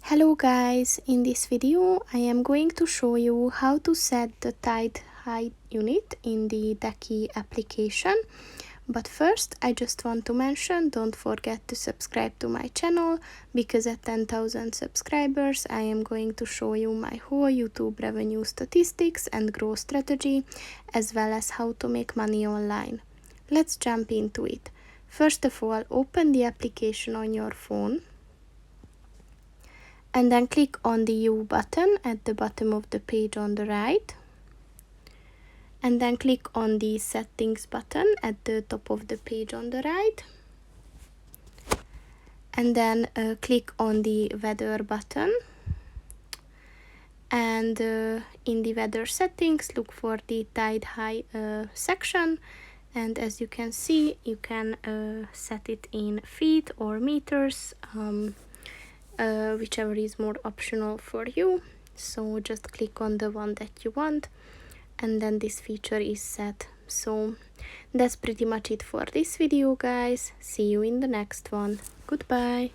Hello guys, in this video I am going to show you how to set the tide height unit in the Deckee application. But first I just want to mention, don't forget to subscribe to my channel, because at 10,000 subscribers I am going to show you my whole YouTube revenue statistics and growth strategy, as well as how to make money online. Let's jump into it. First of all, open the application on your phone. And then click on the U button at the bottom of the page on the right. And then click on the settings button at the top of the page on the right. And then click on the weather button. And in the weather settings, look for the tide high section. And as you can see, you can set it in feet or meters. Whichever is more optional for you. So just click on the one that you want, and then this feature is set. So that's pretty much it for this video, guys. See you in the next one. Goodbye.